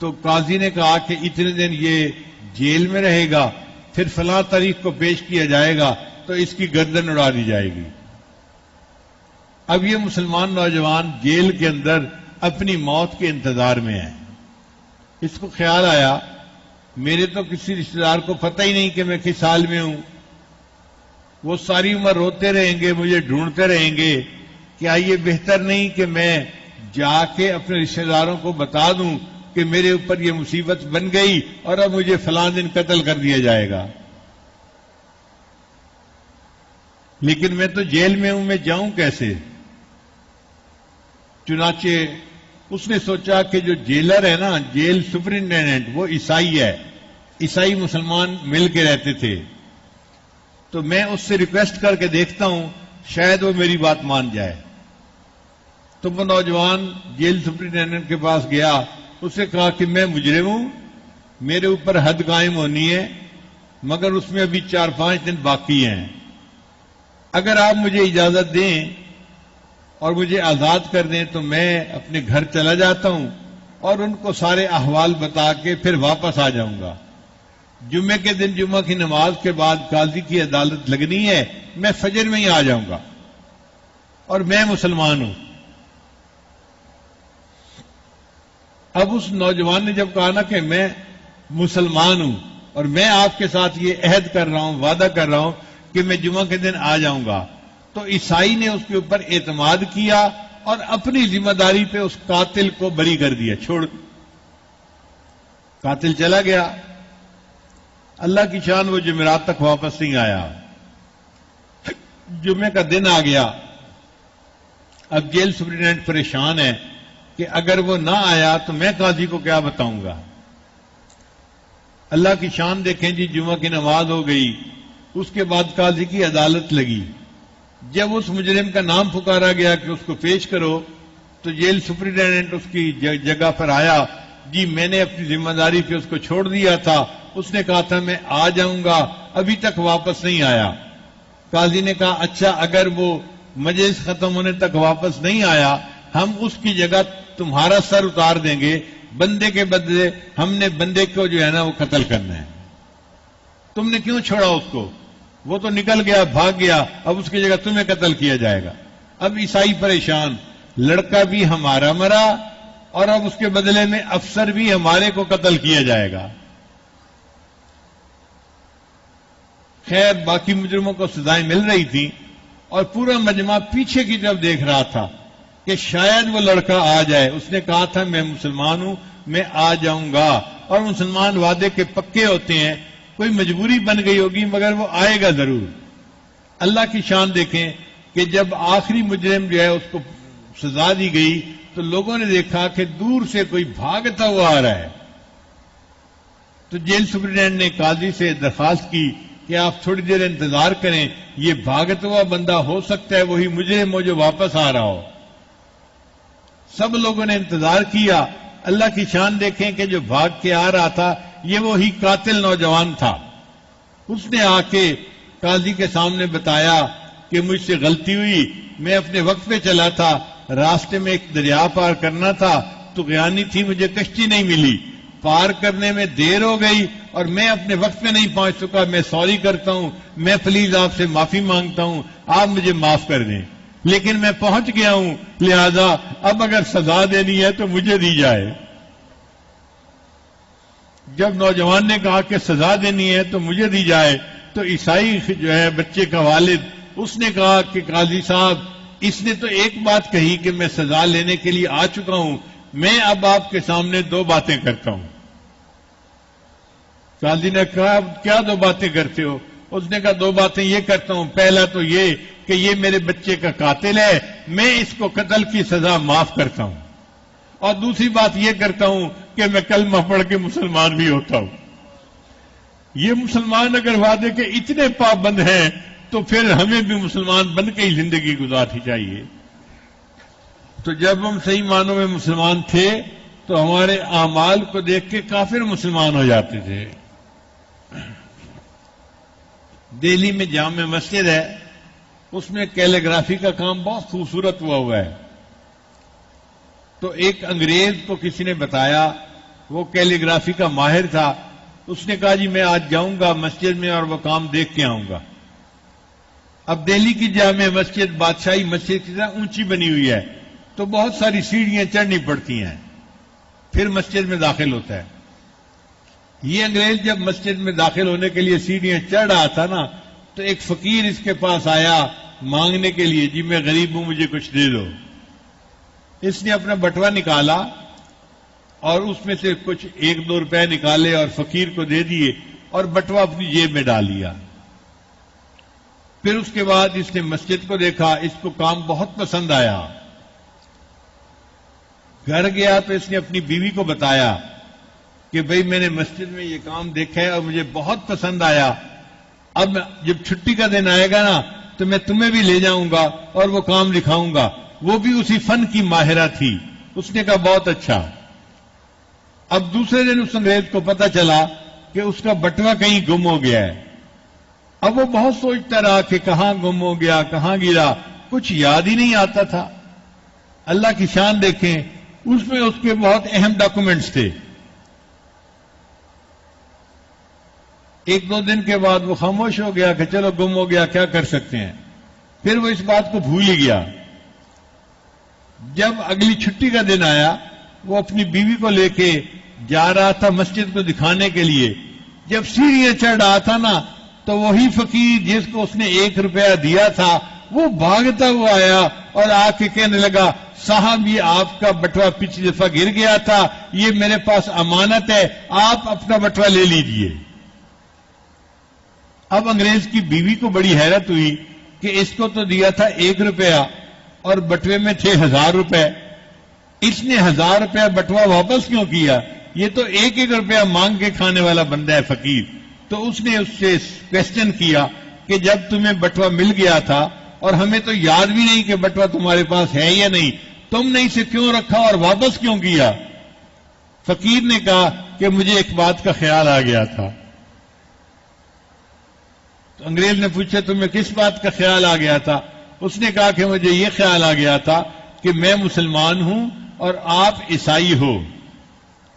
تو قاضی نے کہا کہ اتنے دن یہ جیل میں رہے گا، پھر فلاں تاریخ کو پیش کیا جائے گا تو اس کی گردن اڑا دی جائے گی. اب یہ مسلمان نوجوان جیل کے اندر اپنی موت کے انتظار میں ہے. اس کو خیال آیا میرے تو کسی رشتہ دار کو پتہ ہی نہیں کہ میں کس حال میں ہوں، وہ ساری عمر روتے رہیں گے، مجھے ڈھونڈتے رہیں گے، کیا یہ بہتر نہیں کہ میں جا کے اپنے رشتہ داروں کو بتا دوں کہ میرے اوپر یہ مصیبت بن گئی اور اب مجھے فلاں دن قتل کر دیا جائے گا. لیکن میں تو جیل میں ہوں، میں جاؤں کیسے؟ چنانچہ اس نے سوچا کہ جو جیلر ہے نا، جیل سپرنٹینڈنٹ، وہ عیسائی ہے، عیسائی مسلمان مل کے رہتے تھے، تو میں اس سے ریکویسٹ کر کے دیکھتا ہوں شاید وہ میری بات مان جائے. تو وہ نوجوان جیل سپرنٹینڈنٹ کے پاس گیا، اسے کہا کہ میں مجرم ہوں، میرے اوپر حد قائم ہونی ہے، مگر اس میں ابھی 4-5 دن باقی ہیں، اگر آپ مجھے اجازت دیں اور مجھے آزاد کر دیں تو میں اپنے گھر چلا جاتا ہوں اور ان کو سارے احوال بتا کے پھر واپس آ جاؤں گا. جمعے کے دن جمعہ کی نماز کے بعد قاضی کی عدالت لگنی ہے، میں فجر میں ہی آ جاؤں گا اور میں مسلمان ہوں. اب اس نوجوان نے جب کہا نا کہ میں مسلمان ہوں اور میں آپ کے ساتھ یہ عہد کر رہا ہوں، وعدہ کر رہا ہوں کہ میں جمعہ کے دن آ جاؤں گا، تو عیسائی نے اس کے اوپر اعتماد کیا اور اپنی ذمہ داری پہ اس قاتل کو بری کر دیا، چھوڑ. قاتل چلا گیا. اللہ کی شان وہ جمعرات تک واپس نہیں آیا. جمعے کا دن آ گیا. اب جیل سپرنٹینڈنٹ پریشان ہے کہ اگر وہ نہ آیا تو میں قاضی کو کیا بتاؤں گا. اللہ کی شان دیکھیں جی، جمعہ کی نماز ہو گئی، اس کے بعد قاضی کی عدالت لگی. جب اس مجرم کا نام پکارا گیا کہ اس کو پیش کرو تو جیل سپرنٹینڈنٹ اس کی جگہ پر آیا. جی میں نے اپنی ذمہ داری پہ اس کو چھوڑ دیا تھا، اس نے کہا تھا میں آ جاؤں گا، ابھی تک واپس نہیں آیا. قاضی نے کہا اچھا اگر وہ مجلس ختم ہونے تک واپس نہیں آیا ہم اس کی جگہ تمہارا سر اتار دیں گے، بندے کے بدلے ہم نے بندے کو جو ہے نا وہ قتل کرنا ہے. تم نے کیوں چھوڑا اس کو؟ وہ تو نکل گیا، بھاگ گیا، اب اس کی جگہ تمہیں قتل کیا جائے گا. اب عیسائی پریشان، لڑکا بھی ہمارا مرا اور اب اس کے بدلے میں افسر بھی ہمارے کو قتل کیا جائے گا. خیر باقی مجرموں کو سزائیں مل رہی تھیں اور پورا مجمع پیچھے کی طرف دیکھ رہا تھا کہ شاید وہ لڑکا آ جائے. اس نے کہا تھا میں مسلمان ہوں، میں آ جاؤں گا، اور مسلمان وعدے کے پکے ہوتے ہیں، کوئی مجبوری بن گئی ہوگی مگر وہ آئے گا ضرور. اللہ کی شان دیکھیں کہ جب آخری مجرم جو ہے اس کو سزا دی گئی تو لوگوں نے دیکھا کہ دور سے کوئی بھاگتا ہوا آ رہا ہے. تو جیل سپرنٹینڈنٹ نے قاضی سے درخواست کی کہ آپ تھوڑی دیر انتظار کریں، یہ بھاگتا ہوا بندہ ہو سکتا ہے وہی مجرم ہو جو واپس آ رہا ہو. سب لوگوں نے انتظار کیا. اللہ کی شان دیکھیں کہ جو بھاگ کے آ رہا تھا یہ وہی قاتل نوجوان تھا. اس نے آ کے قاضی کے سامنے بتایا کہ مجھ سے غلطی ہوئی، میں اپنے وقت پہ چلا تھا، راستے میں ایک دریا پار کرنا تھا، طغیانی تھی، مجھے کشتی نہیں ملی، پار کرنے میں دیر ہو گئی اور میں اپنے وقت میں نہیں پہنچ سکا، میں سوری کرتا ہوں، میں پلیز آپ سے معافی مانگتا ہوں، آپ مجھے معاف کر دیں، لیکن میں پہنچ گیا ہوں، لہذا اب اگر سزا دینی ہے تو مجھے دی جائے. جب نوجوان نے کہا کہ سزا دینی ہے تو مجھے دی جائے تو عیسائی جو ہے بچے کا والد اس نے کہا کہ قاضی صاحب اس نے تو ایک بات کہی کہ میں سزا لینے کے لیے آ چکا ہوں، میں اب آپ کے سامنے دو باتیں کرتا ہوں۔ قاضی نے کہا کیا دو باتیں کرتے ہو؟ اس نے کہا دو باتیں یہ کرتا ہوں، پہلا تو یہ کہ یہ میرے بچے کا قاتل ہے، میں اس کو قتل کی سزا معاف کرتا ہوں، اور دوسری بات یہ کرتا ہوں کہ میں کلمہ پڑھ کے مسلمان بھی ہوتا ہوں۔ یہ مسلمان اگر وعدے کے اتنے پابند ہیں تو پھر ہمیں بھی مسلمان بن کے ہی زندگی گزارنی چاہیے۔ تو جب ہم صحیح معنوں میں مسلمان تھے تو ہمارے اعمال کو دیکھ کے کافر مسلمان ہو جاتے تھے۔ دہلی میں جامع مسجد ہے، اس میں کیلیگرافی کا کام بہت خوبصورت ہوا ہے۔ تو ایک انگریز کو کسی نے بتایا، وہ کیلیگرافی کا ماہر تھا، اس نے کہا جی میں آج جاؤں گا مسجد میں اور وہ کام دیکھ کے آؤں گا۔ اب دہلی کی جامع مسجد بادشاہی مسجد کی طرح اونچی بنی ہوئی ہے، تو بہت ساری سیڑھیاں چڑھنی پڑتی ہیں، پھر مسجد میں داخل ہوتا ہے۔ یہ انگریز جب مسجد میں داخل ہونے کے لیے سیڑھیاں چڑھ رہا تھا نا، تو ایک فقیر اس کے پاس آیا مانگنے کے لیے، جی میں غریب ہوں مجھے کچھ دے دو۔ اس نے اپنا بٹوا نکالا اور اس میں سے کچھ 1-2 روپے نکالے اور فقیر کو دے دیے اور بٹوا اپنی جیب میں ڈال لیا۔ پھر اس کے بعد اس نے مسجد کو دیکھا، اس کو کام بہت پسند آیا۔ گھر گیا تو اس نے اپنی بیوی کو بتایا کہ بھئی میں نے مسجد میں یہ کام دیکھا ہے اور مجھے بہت پسند آیا، اب جب چھٹی کا دن آئے گا نا تو میں تمہیں بھی لے جاؤں گا اور وہ کام دکھاؤں گا۔ وہ بھی اسی فن کی ماہرہ تھی۔ اس نے کہا بہت اچھا۔ اب دوسرے دن اس انگریز کو پتا چلا کہ اس کا بٹوا کہیں گم ہو گیا ہے۔ اب وہ بہت سوچتا رہا کہ کہاں گم ہو گیا، کہاں گرا، کچھ یاد ہی نہیں آتا تھا۔ اللہ کی شان دیکھیں، اس میں اس کے بہت اہم ڈاکومنٹس تھے۔ 1-2 دن کے بعد وہ خاموش ہو گیا کہ چلو گم ہو گیا، کیا کر سکتے ہیں۔ پھر وہ اس بات کو بھول ہی گیا۔ جب اگلی چھٹی کا دن آیا، وہ اپنی بیوی کو لے کے جا رہا تھا مسجد کو دکھانے کے لیے۔ جب سیڑھیاں چڑھ رہا تھا نا، تو وہی فقیر جس کو اس نے 1 روپیہ دیا تھا وہ بھاگتا ہوا آیا اور آ کے کہنے لگا صاحب یہ آپ کا بٹوا پچھلی دفعہ گر گیا تھا، یہ میرے پاس امانت ہے، آپ اپنا بٹوا لے لیجئے۔ اب انگریز کی بیوی کو بڑی حیرت ہوئی کہ اس کو تو دیا تھا 1 روپیہ اور بٹوے میں تھے 1000 روپے، اس نے 1000 روپیہ بٹوا واپس کیوں کیا؟ یہ تو 1 روپیہ مانگ کے کھانے والا بندہ ہے فقیر۔ تو اس نے اس سے کوسچن کیا کہ جب تمہیں بٹوا مل گیا تھا اور ہمیں تو یاد بھی نہیں کہ بٹوا تمہارے پاس ہے یا نہیں، تم نے اسے کیوں رکھا اور واپس کیوں کیا؟ فقیر نے کہا کہ مجھے ایک بات کا خیال آ گیا تھا۔ تو انگریز نے پوچھا تمہیں کس بات کا خیال آ گیا تھا؟ اس نے کہا کہ مجھے یہ خیال آ گیا تھا کہ میں مسلمان ہوں اور آپ عیسائی ہو،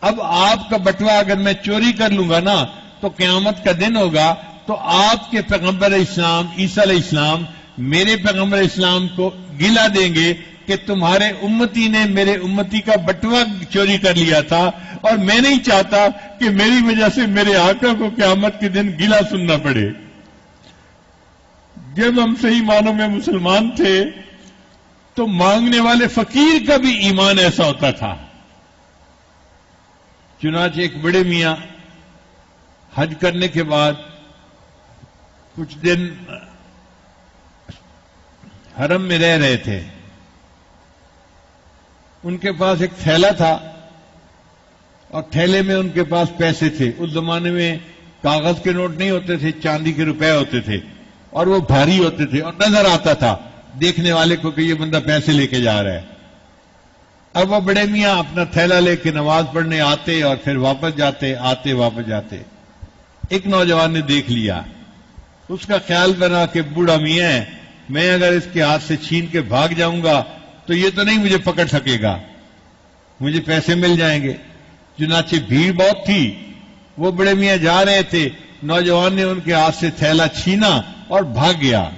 اب آپ کا بٹوا اگر میں چوری کر لوں گا نا تو قیامت کا دن ہوگا تو آپ کے پیغمبر اسلام عیسیٰ علیہ السلام میرے پیغمبر اسلام کو گلہ دیں گے کہ تمہارے امتی نے میرے امتی کا بٹوا چوری کر لیا تھا، اور میں نہیں چاہتا کہ میری وجہ سے میرے آقا کو قیامت کے دن گلہ سننا پڑے۔ جب ہم صحیح معنوں میں مسلمان تھے تو مانگنے والے فقیر کا بھی ایمان ایسا ہوتا تھا۔ چنانچہ ایک بڑے میاں حج کرنے کے بعد کچھ دن حرم میں رہ رہے تھے۔ ان کے پاس ایک تھیلا تھا اور تھیلے میں ان کے پاس پیسے تھے۔ اس زمانے میں کاغذ کے نوٹ نہیں ہوتے تھے، چاندی کے روپے ہوتے تھے، اور وہ بھاری ہوتے تھے اور نظر آتا تھا دیکھنے والے کو کہ یہ بندہ پیسے لے کے جا رہا ہے۔ اب وہ بڑے میاں اپنا تھیلا لے کے نماز پڑھنے آتے اور پھر واپس جاتے، آتے واپس جاتے۔ ایک نوجوان نے دیکھ لیا، اس کا خیال بنا کہ بوڑھا میاں ہے، میں اگر اس کے ہاتھ سے چھین کے بھاگ جاؤں گا تو یہ تو نہیں مجھے پکڑ سکے گا، مجھے پیسے مل جائیں گے۔ چنانچہ بھیڑ بہت تھی، وہ بڑے میاں جا رہے تھے، نوجوان نے ان کے ہاتھ سے تھیلا چھینا اور بھاگ گیا۔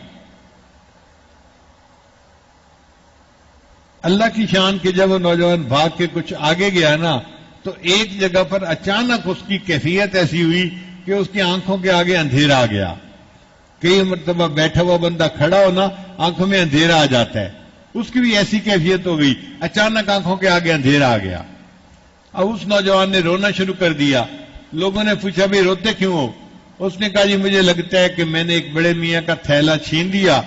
اللہ کی شان کہ جب وہ نوجوان بھاگ کے کچھ آگے گیا نا تو ایک جگہ پر اچانک اس کی کیفیت ایسی ہوئی کہ اس کی آنکھوں کے آگے اندھیرا آ گیا۔ کئی مرتبہ بیٹھا ہوا بندہ کھڑا ہونا آنکھوں میں اندھیرا آ جاتا ہے، اس کی بھی ایسی کیفیت ہو گئی، اچانک آنکھوں کے آگے اندھیرا آ گیا۔ اب اس نوجوان نے رونا شروع کر دیا۔ لوگوں نے پوچھا بھئی روتے کیوں ہو؟ اس نے کہا جی مجھے لگتا ہے کہ میں نے ایک بڑے میاں کا تھیلا چھین لیا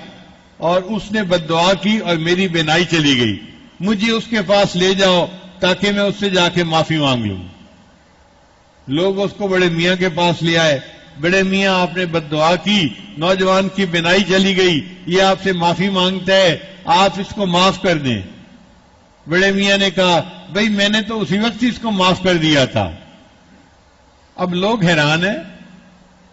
اور اس نے بد دعا کی اور میری بینائی چلی گئی، مجھے اس کے پاس لے جاؤ تاکہ میں اس سے جا کے معافی مانگ لوں۔ لوگ اس کو بڑے میاں کے پاس لے آئے۔ بڑے میاں آپ نے بد دعا کی، نوجوان کی بینائی چلی گئی، یہ آپ سے معافی مانگتا ہے، آپ اس کو معاف کر دیں۔ بڑے میاں نے کہا بھئی میں نے تو اسی وقت اس کو معاف کر دیا تھا۔ اب لوگ حیران ہیں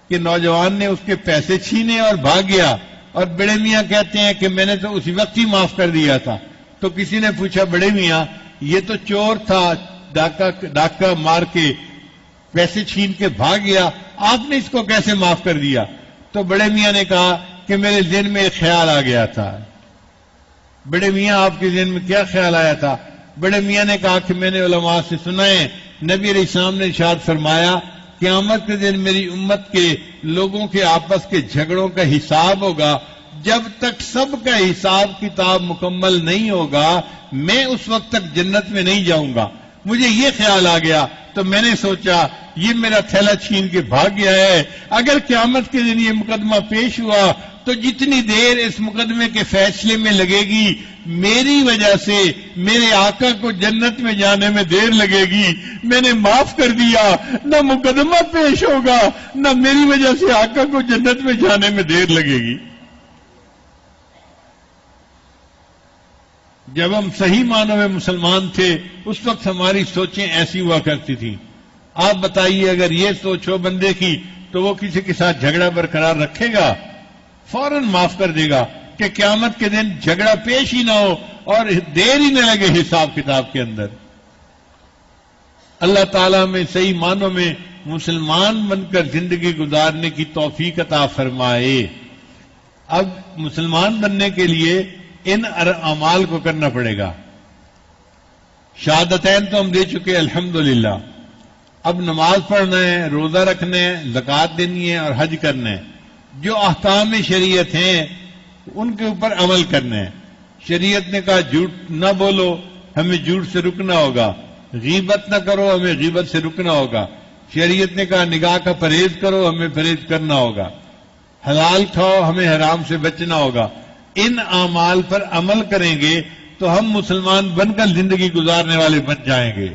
کہ نوجوان نے اس کے پیسے چھینے اور بھاگ گیا، اور بڑے میاں کہتے ہیں کہ میں نے تو اسی وقت ہی معاف کر دیا تھا۔ تو کسی نے پوچھا بڑے میاں یہ تو چور تھا، ڈاکہ مار کے پیسے چھین کے بھاگ گیا، آپ نے اس کو کیسے معاف کر دیا؟ تو بڑے میاں نے کہا کہ میرے ذہن میں ایک خیال آ گیا تھا۔ بڑے میاں آپ کے ذہن میں کیا خیال آیا تھا؟ بڑے میاں نے کہا کہ میں نے علماء سے سنا ہے، نبی علیہ السلام نے ارشاد فرمایا قیامت کے دن میری امت کے لوگوں کے آپس کے جھگڑوں کا حساب ہوگا، جب تک سب کا حساب کتاب مکمل نہیں ہوگا میں اس وقت تک جنت میں نہیں جاؤں گا۔ مجھے یہ خیال آ گیا تو میں نے سوچا یہ میرا تھیلا چھین کے بھاگ گیا ہے، اگر قیامت کے دن یہ مقدمہ پیش ہوا تو جتنی دیر اس مقدمے کے فیصلے میں لگے گی میری وجہ سے میرے آقا کو جنت میں جانے میں دیر لگے گی۔ میں نے معاف کر دیا، نہ مقدمہ پیش ہوگا نہ میری وجہ سے آقا کو جنت میں جانے میں دیر لگے گی۔ جب ہم صحیح معنوں میں مسلمان تھے اس وقت ہماری سوچیں ایسی ہوا کرتی تھیں۔ آپ بتائیے اگر یہ سوچ ہو بندے کی تو وہ کسی کے ساتھ جھگڑا برقرار رکھے گا؟ فوراً معاف کر دے گا کہ قیامت کے دن جھگڑا پیش ہی نہ ہو اور دیر ہی نہ لگے حساب کتاب کے اندر۔ اللہ تعالیٰ میں صحیح معنوں میں مسلمان بن کر زندگی گزارنے کی توفیق عطا فرمائے۔ اب مسلمان بننے کے لیے ان اعمال کو کرنا پڑے گا۔ شہادتین تو ہم دے چکے الحمدللہ، اب نماز پڑھنا ہے، روزہ رکھنا ہے، زکوٰۃ دینی ہے اور حج کرنا ہے۔ جو احکام شریعت ہیں ان کے اوپر عمل کرنا ہے۔ شریعت نے کہا جھوٹ نہ بولو، ہمیں جھوٹ سے رکنا ہوگا۔ غیبت نہ کرو، ہمیں غیبت سے رکنا ہوگا۔ شریعت نے کہا نگاہ کا پرہیز کرو، ہمیں پرہیز کرنا ہوگا۔ حلال کھاؤ، ہمیں حرام سے بچنا ہوگا۔ ان اعمال پر عمل کریں گے تو ہم مسلمان بن کر زندگی گزارنے والے بن جائیں گے۔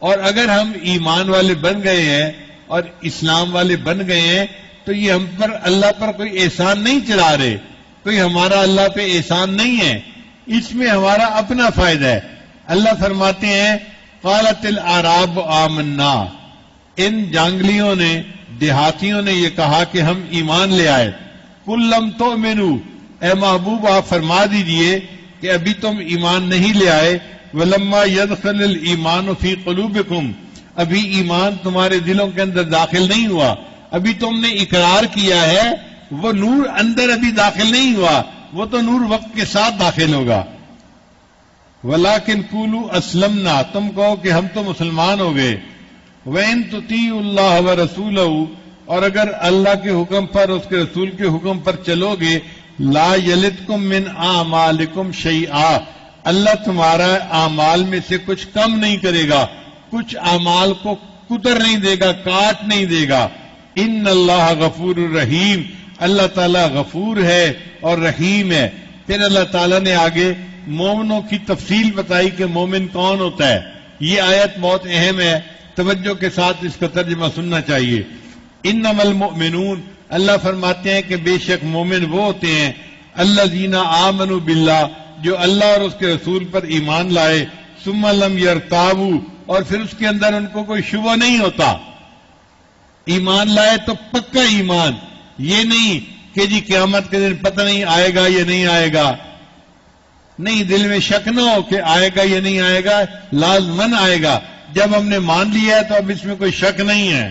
اور اگر ہم ایمان والے بن گئے ہیں اور اسلام والے بن گئے ہیں تو یہ ہم پر اللہ پر کوئی احسان نہیں چلا رہے، کوئی ہمارا اللہ پہ احسان نہیں ہے، اس میں ہمارا اپنا فائدہ ہے۔ اللہ فرماتے ہیں قالت الاعراب آمنا، ان جانگلیوں نے، دیہاتیوں نے یہ کہا کہ ہم ایمان لے آئے۔ قل لم تؤمنوا، اے محبوب آپ فرما دیجئے کہ ابھی تم ایمان نہیں لے آئے۔ ولما يدخل الایمان فی قلوبکم، ابھی ایمان تمہارے دلوں کے اندر داخل نہیں ہوا، ابھی تم نے اقرار کیا ہے، وہ نور اندر ابھی داخل نہیں ہوا، وہ تو نور وقت کے ساتھ داخل ہوگا۔ ولیکن قولوا اسلمنا، تم کہو کہ ہم تو مسلمان ہو گئے۔ وَإِن تُطِيعُوا اللَّهَ وَرَسُولَهُ، اور اگر اللہ کے حکم پر، اس کے رسول کے حکم پر چلو گے، لا یلدکم من اعمالکم شیئا، اللہ تمہارا اعمال میں سے کچھ کم نہیں کرے گا، کچھ اعمال کو کتر نہیں دے گا، کاٹ نہیں دے گا۔ ان اللہ غفور الرحیم، اللہ تعالیٰ غفور ہے اور رحیم ہے۔ پھر اللہ تعالیٰ نے آگے مومنوں کی تفصیل بتائی کہ مومن کون ہوتا ہے۔ یہ آیت بہت اہم ہے، توجہ کے ساتھ اس کا ترجمہ سننا چاہیے۔ انما المؤمنون، اللہ فرماتے ہیں کہ بے شک مومن وہ ہوتے ہیں الذین آمنوا باللہ، جو اللہ اور اس کے رسول پر ایمان لائے، ثم لم یرتابوا، اور پھر اس کے اندر ان کو کوئی شبہ نہیں ہوتا۔ ایمان لائے تو پکا ایمان، یہ نہیں کہ جی قیامت کے دن پتہ نہیں آئے گا یا نہیں آئے گا، نہیں، دل میں شک نہ ہو کہ آئے گا یا نہیں آئے گا، لازماً آئے گا۔ جب ہم نے مان لیا ہے تو اب اس میں کوئی شک نہیں ہے۔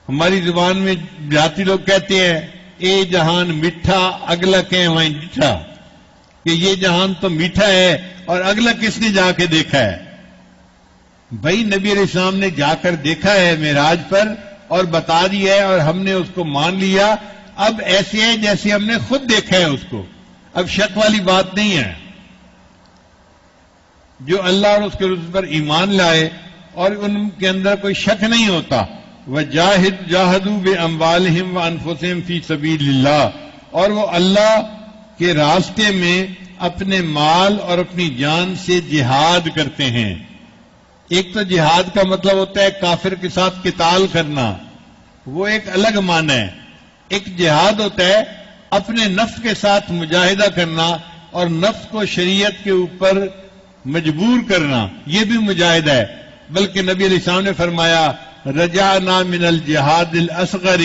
ہماری زبان میں دیہاتی لوگ کہتے ہیں اے جہان میٹھا اگلا کہ وہیں ڈٹھا، کہ یہ جہان تو میٹھا ہے اور اگلا کس نے جا کے دیکھا ہے؟ بھائی نبی علیہ السلام نے جا کر دیکھا ہے معراج پر اور بتا دیا ہے اور ہم نے اس کو مان لیا۔ اب ایسے ہے جیسے ہم نے خود دیکھا ہے اس کو، اب شک والی بات نہیں ہے. جو اللہ اور اس کے رسول پر ایمان لائے اور ان کے اندر کوئی شک نہیں ہوتا، جاہدوا باموالہم وانفسہم فی سبیل اللہ، اور وہ اللہ کے راستے میں اپنے مال اور اپنی جان سے جہاد کرتے ہیں. ایک تو جہاد کا مطلب ہوتا ہے کافر کے ساتھ قتال کرنا، وہ ایک الگ معنی ہے. ایک جہاد ہوتا ہے اپنے نفس کے ساتھ مجاہدہ کرنا اور نفس کو شریعت کے اوپر مجبور کرنا، یہ بھی مجاہدہ ہے. بلکہ نبی علیہ السلام نے فرمایا رجعنا من الجہاد الاصغر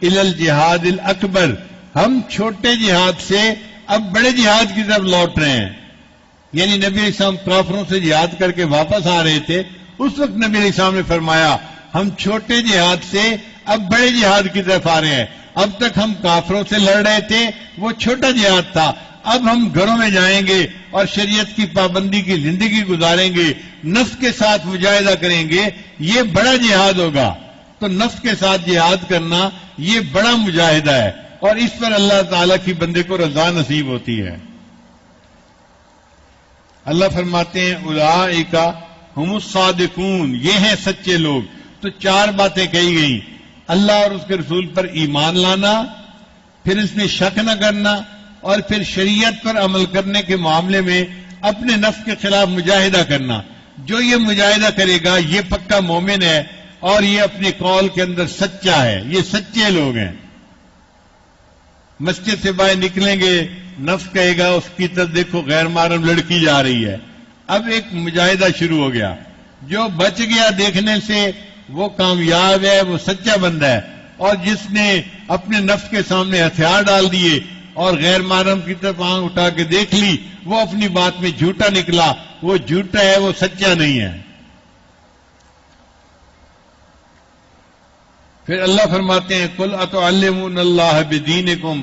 الی الجہاد الاکبر، ہم چھوٹے جہاد سے اب بڑے جہاد کی طرف لوٹ رہے ہیں. یعنی نبی علیہ السلام کافروں سے جہاد کر کے واپس آ رہے تھے، اس وقت نبی علیہ السلام نے فرمایا ہم چھوٹے جہاد سے اب بڑے جہاد کی طرف آ رہے ہیں. اب تک ہم کافروں سے لڑ رہے تھے، وہ چھوٹا جہاد تھا. اب ہم گھروں میں جائیں گے اور شریعت کی پابندی کی زندگی گزاریں گے، نفس کے ساتھ مجاہدہ کریں گے، یہ بڑا جہاد ہوگا. تو نفس کے ساتھ جہاد کرنا یہ بڑا مجاہدہ ہے، اور اس پر اللہ تعالیٰ کی بندے کو رضا نصیب ہوتی ہے. اللہ فرماتے ہیں اولئک ہم الصادقون، یہ ہیں سچے لوگ. تو 4 باتیں کہی گئیں: اللہ اور اس کے رسول پر ایمان لانا، پھر اس میں شک نہ کرنا، اور پھر شریعت پر عمل کرنے کے معاملے میں اپنے نفس کے خلاف مجاہدہ کرنا. جو یہ مجاہدہ کرے گا یہ پکا مومن ہے اور یہ اپنے قول کے اندر سچا ہے. یہ سچے لوگ ہیں. مسجد سے باہر نکلیں گے، نفس کہے گا اس کی طرف دیکھو غیر محرم لڑکی جا رہی ہے. اب ایک مجاہدہ شروع ہو گیا. جو بچ گیا دیکھنے سے وہ کامیاب ہے، وہ سچا بندہ ہے. اور جس نے اپنے نفس کے سامنے ہتھیار ڈال دیے اور غیر محرم کی طرف آنکھ اٹھا کے دیکھ لی، وہ اپنی بات میں جھوٹا نکلا. وہ جھوٹا ہے، وہ سچا نہیں ہے. پھر اللہ فرماتے ہیں قل اتعلمون اللہ بدینکم،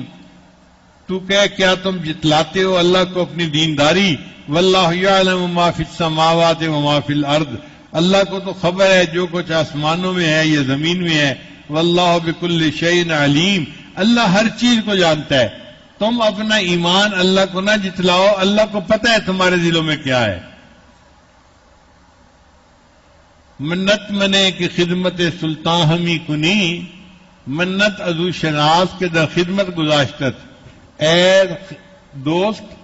تو کہہ کیا تم جتلاتے ہو اللہ کو اپنی دینداری. واللہ یعلم ما فی السماوات وما فی الارض، اللہ کو تو خبر ہے جو کچھ آسمانوں میں ہے یا زمین میں ہے. واللہ بکل شیء علیم، اللہ ہر چیز کو جانتا ہے. تم اپنا ایمان اللہ کو نہ جتلاؤ، اللہ کو پتہ ہے تمہارے دلوں میں کیا ہے. منت منے کی خدمت سلطان ہمی کنی، منت ازو شناس کے در خدمت گزاشتت. اے دوست،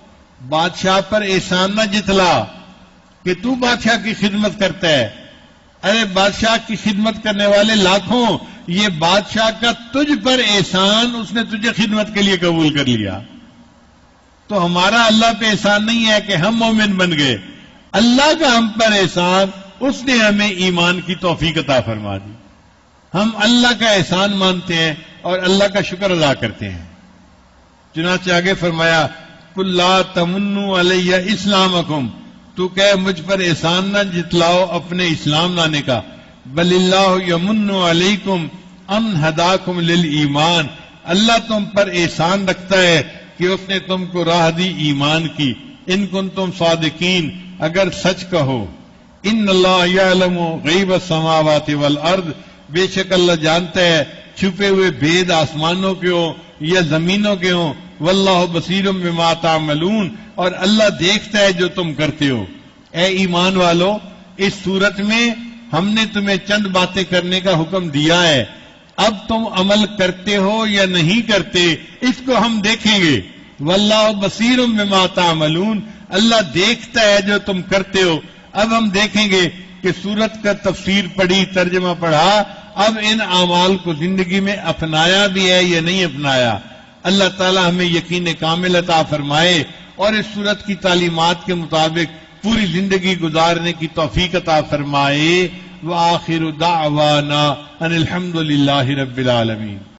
بادشاہ پر احسان نہ جتلا کہ تو بادشاہ کی خدمت کرتا ہے. ارے بادشاہ کی خدمت کرنے والے لاکھوں، یہ بادشاہ کا تجھ پر احسان، اس نے تجھے خدمت کے لیے قبول کر لیا. تو ہمارا اللہ پہ احسان نہیں ہے کہ ہم مومن بن گئے، اللہ کا ہم پر احسان، اس نے ہمیں ایمان کی توفیق عطا فرما دی. ہم اللہ کا احسان مانتے ہیں اور اللہ کا شکر ادا کرتے ہیں. چنانچہ آگے فرمایا قل لا تمنوا علی اسلامکم، تو کہے مجھ پر احسان نہ جتلاؤ اپنے اسلام لانے کا. بل اللہ یمن علیکم ان ہداکم للایمان، اللہ تم پر احسان رکھتا ہے کہ اس نے تم کو راہ دی ایمان کی. ان کنتم صادقین، اگر سچ کہو. ان اللہ یعلم غیب السماوات والارض، بے شک اللہ جانتا ہے چھپے ہوئے بھید آسمانوں کے ہوں یا زمینوں کے ہوں. واللہ بصیر بما تعملون، اور اللہ دیکھتا ہے جو تم کرتے ہو. اے ایمان والو، اس صورت میں ہم نے تمہیں چند باتیں کرنے کا حکم دیا ہے. اب تم عمل کرتے ہو یا نہیں کرتے اس کو ہم دیکھیں گے. واللہ بصیر بما تعملون، اللہ دیکھتا ہے جو تم کرتے ہو. اب ہم دیکھیں گے کہ سورت کا تفسیر پڑھی، ترجمہ پڑھا، اب ان اعمال کو زندگی میں اپنایا بھی ہے یا نہیں اپنایا. اللہ تعالی ہمیں یقین کامل عطا فرمائے اور اس سورت کی تعلیمات کے مطابق پوری زندگی گزارنے کی توفیق عطا فرمائے. وآخر دعوانا ان الحمد للہ رب العالمین.